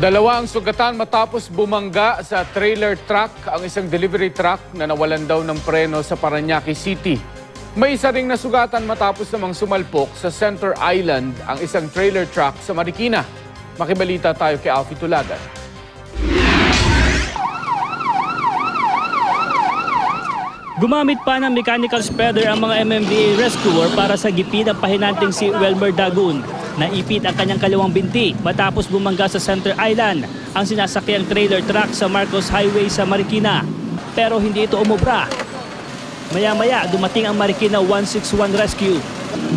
Dalawa ang sugatan matapos bumangga sa trailer truck ang isang delivery truck na nawalan daw ng preno sa Parañaque City. May isa ring nasugatan matapos namang sumalpok sa Center Island ang isang trailer truck sa Marikina. Makibalita tayo kay Alfie Tulagan. Gumamit pa ng mechanical spreader ang mga MMDA rescuer para sagipin ang pahinanting si Welmer Dagun. Naipit ang kanyang kaliwang binti matapos bumangga sa Center Island ang sinasakyang trailer truck sa Marcos Highway sa Marikina. Pero hindi ito umubra. Maya-maya dumating ang Marikina 161 Rescue.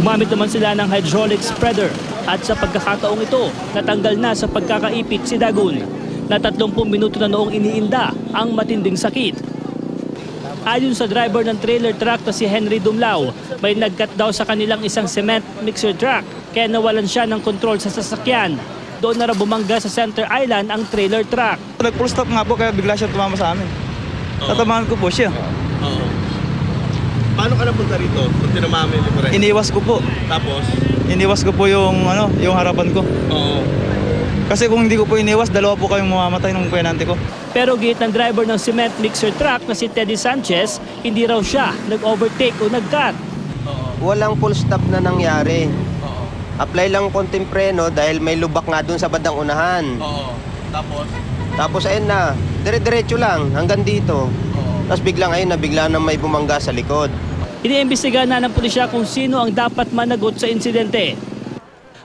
Gumamit naman sila ng hydraulic spreader at sa pagkakataong ito natanggal na sa pagkakaipit si Dagun na 30 minuto na noong iniinda ang matinding sakit. Ayon sa driver ng trailer truck na si Henry Dumlao, may nagkat daw sa kanilang isang cement mixer truck kaya nawalan siya ng kontrol sa sasakyan. Doon na bumangga sa Center Island ang trailer truck. Nag-full stop nga po kaya bigla siya tumama sa amin. Tatamaan ko po siya. Paano ka napunta rito? Kung tinamami yung libre? Iniwas ko po. Tapos? Iniwas ko po yung harapan ko. Oo. Kasi kung hindi ko po iniwas, dalawa po kayong mamamatay ng penalty ko. Pero gate ng driver ng cement mixer truck na si Teddy Sanchez, hindi raw siya nag-overtake o nag-cut. Walang full stop na nangyari. Apply lang konting preno dahil may lubak nga dun sa bandang unahan. Tapos? Tapos ayun na, dire-diretso lang hanggang dito. Tapos biglang bigla na may bumangga sa likod. Iniimbestiga na ng pulisya kung sino ang dapat managot sa insidente.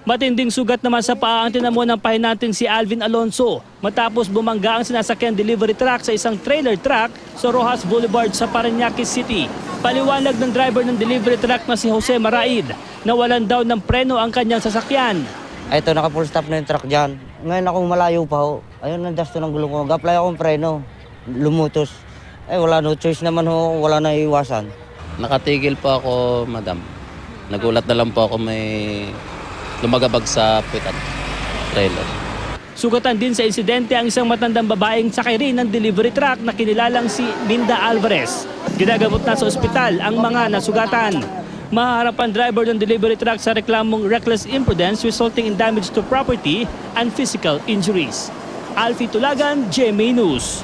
Matinding sugat naman sa paa ang tinamo ng pahinanting si Alvin Alonso matapos bumangga ang sinasakyan delivery truck sa isang trailer truck sa Rojas Boulevard sa Parañaque City. Paliwanag ng driver ng delivery truck na si Jose Maraid na walan daw ng preno ang kanyang sasakyan. Ito, naka-full stop na yung truck dyan. Ngayon akong malayo pa ho. Ayun, nandas to ng gulong ko. Ga-apply akong preno. Lumutos. Wala no choice naman ho. Wala na iwasan. Nakatigil po ako, madam. Nagulat na lang po ako may lumagabag sa pitat trailer. Sugatan din sa insidente ang isang matandang babaeng sakay rin ng delivery truck na kinilalang si Minda Alvarez. Ginagamot na sa ospital ang mga nasugatan. Mahaharap ang driver ng delivery truck sa reklamong reckless imprudence resulting in damage to property and physical injuries. Alfie Tulagan, GMA News.